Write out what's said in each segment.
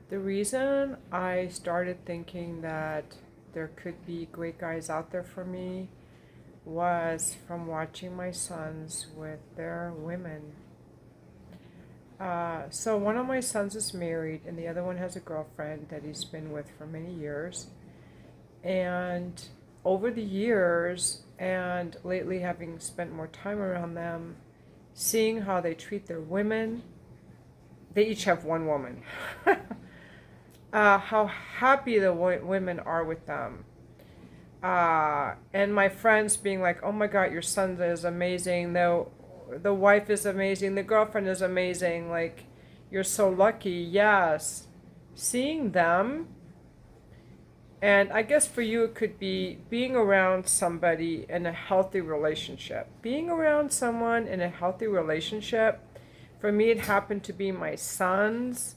The reason I started thinking that there could be great guys out there for me was from watching my sons with their women. So one of my sons is married, and the other one has a girlfriend that he's been with for many years. And over the years, and lately having spent more time around them, seeing how they treat their women, they each have one woman. How happy the women are with them. And my friends being like, "Oh my God, your son is amazing. The wife is amazing. The girlfriend is amazing. Like, you're so lucky." Yes, seeing them, and I guess for you it could be being around somebody in a healthy relationship. Being around someone in a healthy relationship. For me, it happened to be my sons.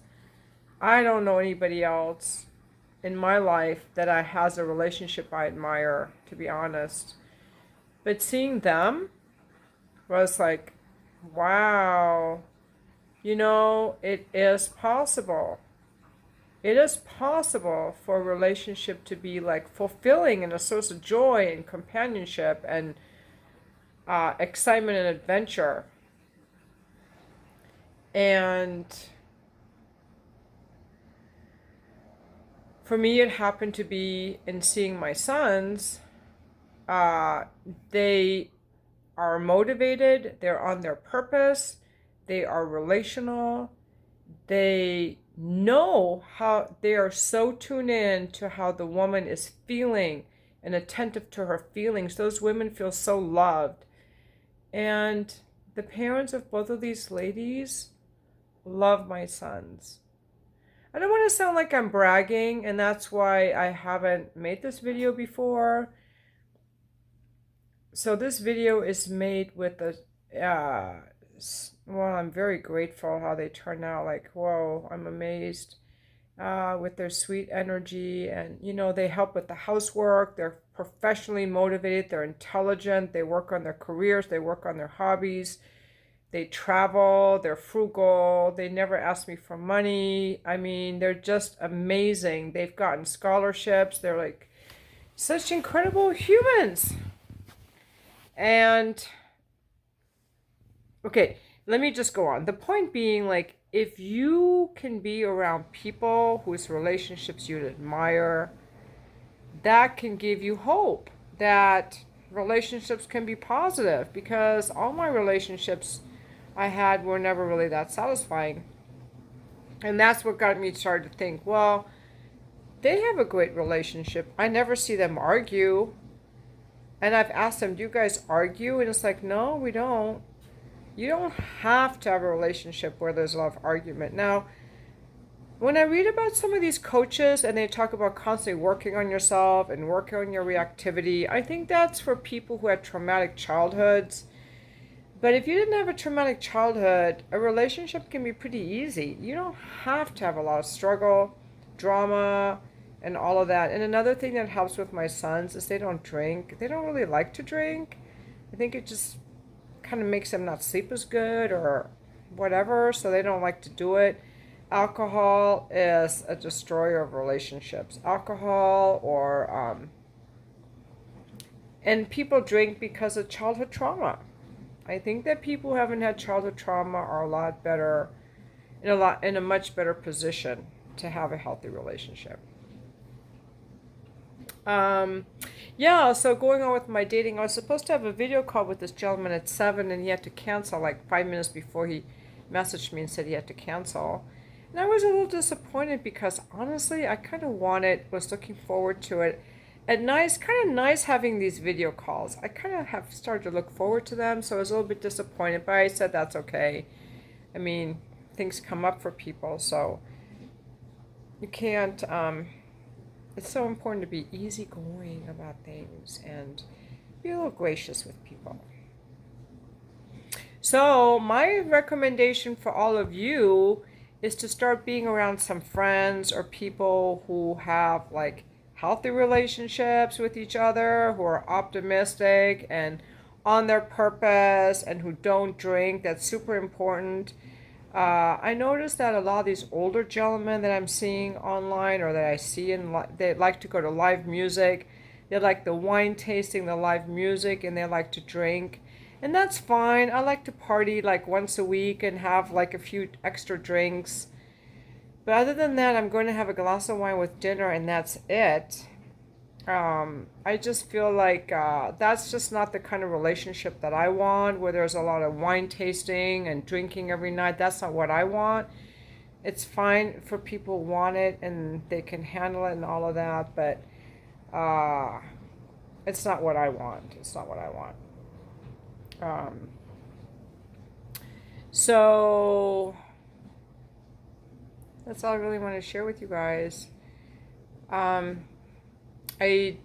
I don't know anybody else in my life that I has a relationship I admire, to be honest. But seeing them was like, wow, it is possible. It is possible for a relationship to be like fulfilling and a source of joy and companionship and excitement and adventure. And for me, it happened to be in seeing my sons. Uh, they are motivated, they're on their purpose, they are relational, they know how they are so tuned in to how the woman is feeling and attentive to her feelings. Those women feel so loved. And the parents of both of these ladies love my sons. I don't want to sound like I'm bragging, and that's why I haven't made this video before. So this video is made with well, I'm very grateful how they turn out. Like, whoa, I'm amazed with their sweet energy. And, they help with the housework. They're professionally motivated. They're intelligent. They work on their careers. They work on their hobbies. They travel. They're frugal. They never ask me for money. I mean, they're just amazing. They've gotten scholarships. They're like such incredible humans. And okay, let me just go on. The point being, like, if you can be around people whose relationships you admire, that can give you hope that relationships can be positive, because all my relationships I had were never really that satisfying. And that's what got me started to think, well, they have a great relationship. I never see them argue. And I've asked them, "Do you guys argue?" And it's like, "No, we don't." You don't have to have a relationship where there's a lot of argument. Now, when I read about some of these coaches and they talk about constantly working on yourself and working on your reactivity, I think that's for people who had traumatic childhoods. But if you didn't have a traumatic childhood, a relationship can be pretty easy. You don't have to have a lot of struggle, drama, and all of that. And another thing that helps with my sons is they don't drink. They don't really like to drink. I think it just kind of makes them not sleep as good or whatever, so they don't like to do it. Alcohol is a destroyer of relationships. Alcohol and people drink because of childhood trauma. I think that people who haven't had childhood trauma are a lot better, in a much better position to have a healthy relationship. Um, yeah, so going on with my dating, I was supposed to have a video call with this gentleman at 7, and he had to cancel like 5 minutes before he messaged me and said he had to cancel. And I was a little disappointed because honestly, I kind of was looking forward to it. At night, kind of nice having these video calls. I kind of have started to look forward to them, so I was a little bit disappointed, but I said that's okay. I mean, things come up for people, so you can't, it's so important to be easygoing about things and be a little gracious with people. So, my recommendation for all of you is to start being around some friends or people who have like healthy relationships with each other, who are optimistic and on their purpose, and who don't drink. That's super important. I noticed that a lot of these older gentlemen that I'm seeing online or that I see they like to go to live music. They like the wine tasting, the live music, and they like to drink. And that's fine. I like to party like once a week and have like a few extra drinks. But other than that, I'm going to have a glass of wine with dinner and that's it. I just feel like that's just not the kind of relationship that I want, where there's a lot of wine tasting and drinking every night. That's not what I want. It's fine for people who want it and they can handle it and all of that, but uh, it's not what I want. It's not what I want. Um, so that's all I really want to share with you guys. I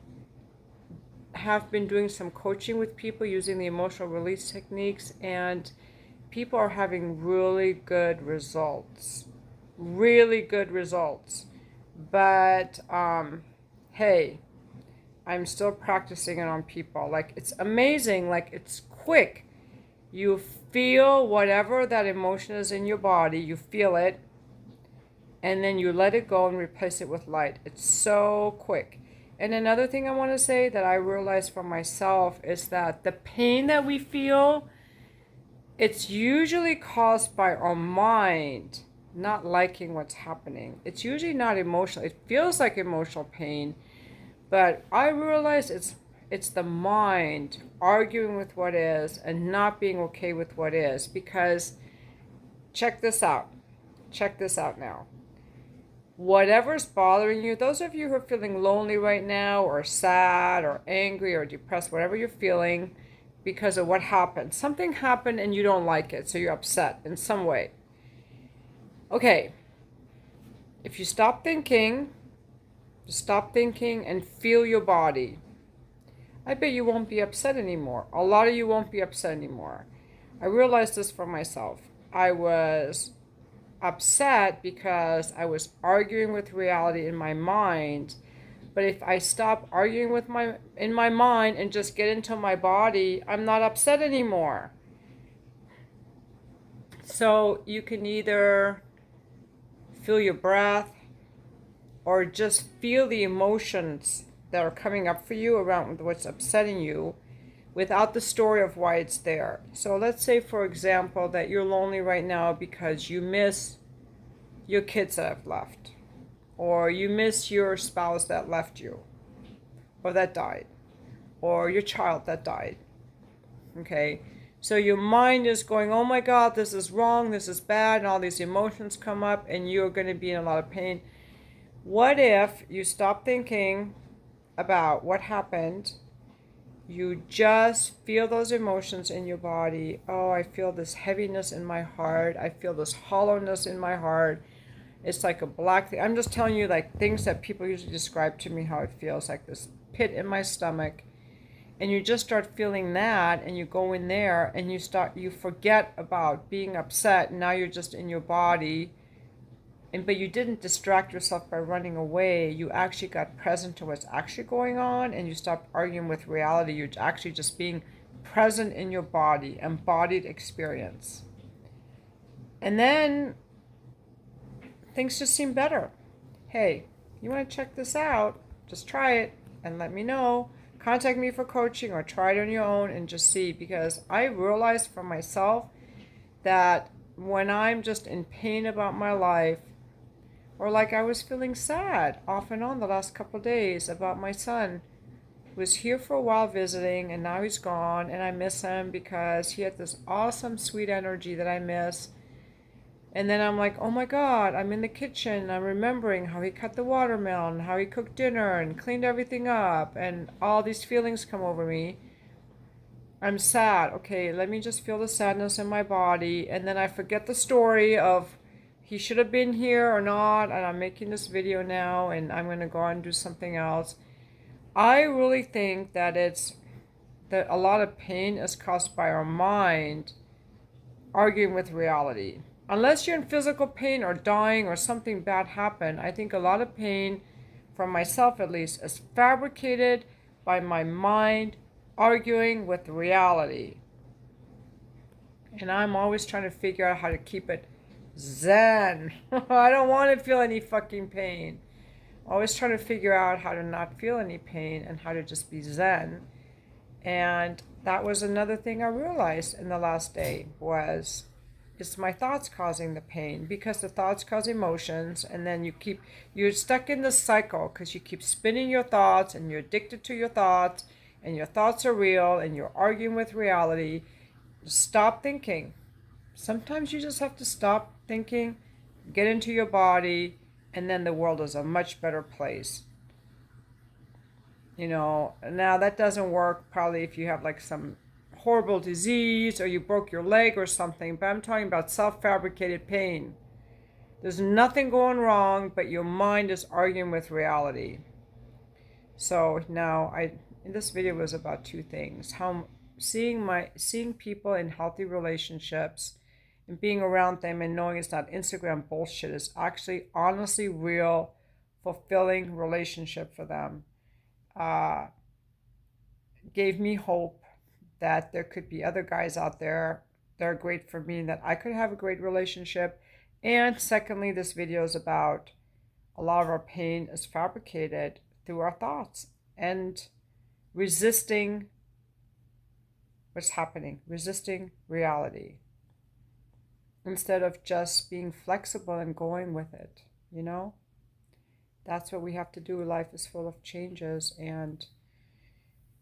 have been doing some coaching with people using the emotional release techniques, and people are having really good results. Really good results. But hey, I'm still practicing it on people. Like, it's amazing. Like, it's quick. You feel whatever that emotion is in your body, you feel it, and then you let it go and replace it with light. It's so quick. And another thing I want to say that I realized for myself is that the pain that we feel, it's usually caused by our mind not liking what's happening. It's usually not emotional. It feels like emotional pain, but I realize it's the mind arguing with what is and not being okay with what is. Because check this out. Check this out now. Whatever's bothering you, those of you who are feeling lonely right now, or sad, or angry, or depressed, whatever you're feeling because of what happened. Something happened and you don't like it, so you're upset in some way. Okay, if you stop thinking and feel your body, I bet you won't be upset anymore. A lot of you won't be upset anymore. I realized this for myself. I was upset because I was arguing with reality in my mind. But if I stop arguing in my mind and just get into my body, I'm not upset anymore. So you can either feel your breath or just feel the emotions that are coming up for you around what's upsetting you without the story of why it's there. So let's say, for example, that you're lonely right now because you miss your kids that have left, or you miss your spouse that left you, or that died, or your child that died. Okay? So your mind is going, oh my God, this is wrong, this is bad, and all these emotions come up, and you're going to be in a lot of pain. What if you stop thinking about what happened? You just feel those emotions in your body. Oh, I feel this heaviness in my heart. I feel this hollowness in my heart. It's like a black thing. I'm just telling you, like, things that people usually describe to me how it feels, like this pit in my stomach. And you just start feeling that, and you go in there and you forget about being upset, and now you're just in your body. But you didn't distract yourself by running away. You actually got present to what's actually going on, and you stopped arguing with reality. You're actually just being present in your body, embodied experience. And then things just seem better. Hey, you want to check this out? Just try it and let me know. Contact me for coaching or try it on your own and just see, because I realized for myself that when I'm just in pain about my life, or like I was feeling sad off and on the last couple of days about my son, who was here for a while visiting, and now he's gone, and I miss him because he had this awesome sweet energy that I miss. And then I'm like, oh my God, I'm in the kitchen, I'm remembering how he cut the watermelon, how he cooked dinner and cleaned everything up, and all these feelings come over me. I'm sad. Okay, let me just feel the sadness in my body, and then I forget the story of he should have been here or not, and I'm making this video now, and I'm going to go on and do something else. I really think that a lot of pain is caused by our mind arguing with reality. Unless you're in physical pain or dying or something bad happened, I think a lot of pain, from myself at least, is fabricated by my mind arguing with reality. And I'm always trying to figure out how to keep it Zen. I don't want to feel any fucking pain. Always trying to figure out how to not feel any pain and how to just be Zen. And that was another thing I realized in the last day was it's my thoughts causing the pain, because the thoughts cause emotions, and then you're stuck in this cycle because you keep spinning your thoughts and you're addicted to your thoughts, and your thoughts are real and you're arguing with reality. Stop thinking. Sometimes you just have to stop thinking, get into your body, and then the world is a much better place. Now that doesn't work probably if you have like some horrible disease or you broke your leg or something, but I'm talking about self-fabricated pain. There's nothing going wrong, but your mind is arguing with reality. So now this video was about two things: how seeing people in healthy relationships and being around them and knowing it's not Instagram bullshit, it's actually honestly real, fulfilling relationship for them. Gave me hope that there could be other guys out there that are great for me and that I could have a great relationship. And secondly, this video is about a lot of our pain is fabricated through our thoughts and resisting what's happening, resisting reality instead of just being flexible and going with it. That's what we have to do. Life is full of changes and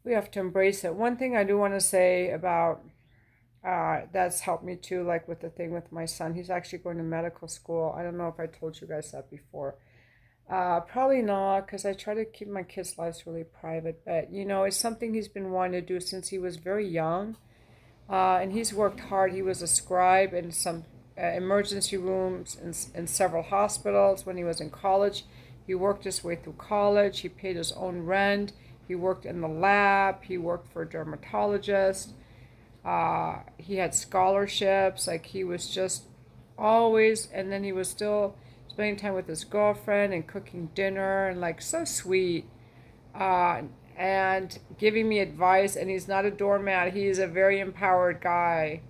we have to embrace it. One thing I do want to say about that's helped me too, like with the thing with my son. He's actually going to medical school. I don't know if I told you guys that before. Probably not, because I try to keep my kids' lives really private. But, it's something he's been wanting to do since he was very young. And he's worked hard. He was a scribe in some emergency rooms in several hospitals when he was in college. He worked his way through college. He paid his own rent. He worked in the lab. He worked for a dermatologist. He had scholarships. Like, he was just always, and then he was still spending time with his girlfriend and cooking dinner and like so sweet, and giving me advice. And he's not a doormat. He is a very empowered guy.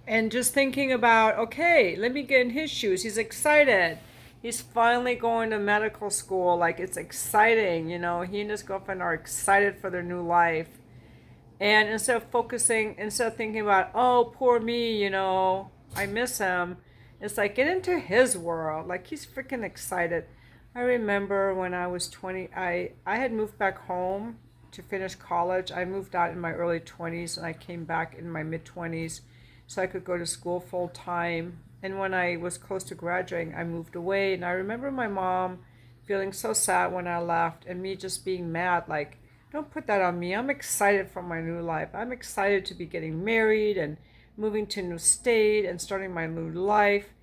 And just thinking about, okay, let me get in his shoes. He's excited. He's finally going to medical school. Like, it's exciting, He and his girlfriend are excited for their new life. And instead of thinking about, oh, poor me, I miss him, it's like, get into his world. Like, he's freaking excited. I remember when I was 20, I had moved back home to finish college. I moved out in my early 20s and I came back in my mid 20s so I could go to school full time. And when I was close to graduating, I moved away. And I remember my mom feeling so sad when I left and me just being mad, like, don't put that on me. I'm excited for my new life. I'm excited to be getting married and moving to a new state and starting my new life.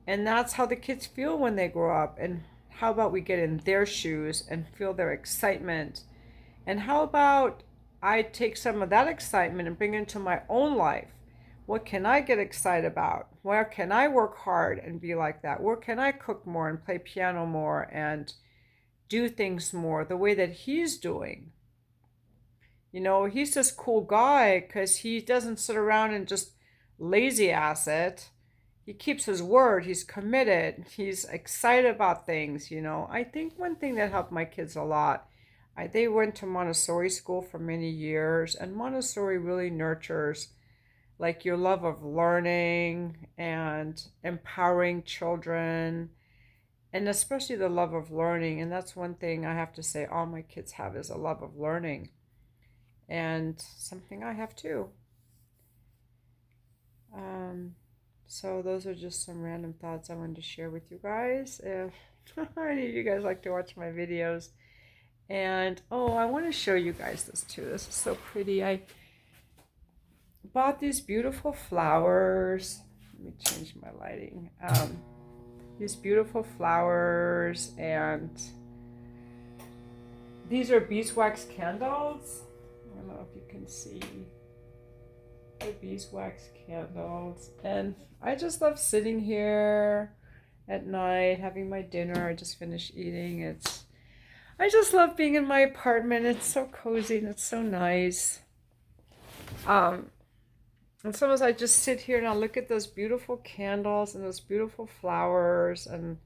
And that's how the kids feel when they grow up. And how about we get in their shoes and feel their excitement? And how about I take some of that excitement and bring it into my own life? What can I get excited about? Where can I work hard and be like that? Where can I cook more and play piano more and do things more the way that he's doing? He's this cool guy because he doesn't sit around and just lazy ass it. He keeps his word. He's committed. He's excited about things, I think one thing that helped my kids a lot, they went to Montessori school for many years, and Montessori really nurtures like your love of learning and empowering children, and especially the love of learning. And that's one thing I have to say all my kids have is a love of learning, and something I have too. So those are just some random thoughts I wanted to share with you guys. If any of you guys like to watch my videos. And I want to show you guys this too. This is so pretty. I bought these beautiful flowers. Let me change my lighting. These beautiful flowers, and these are beeswax candles. I don't know if you can see. They're beeswax candles, and I just love sitting here at night having my dinner. I just finished eating. I just love being in my apartment. It's so cozy and it's so nice. And sometimes I just sit here and I look at those beautiful candles and those beautiful flowers, and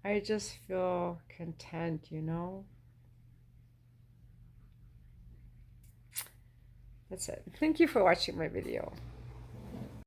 I just feel content, you know? That's it. Thank you for watching my video.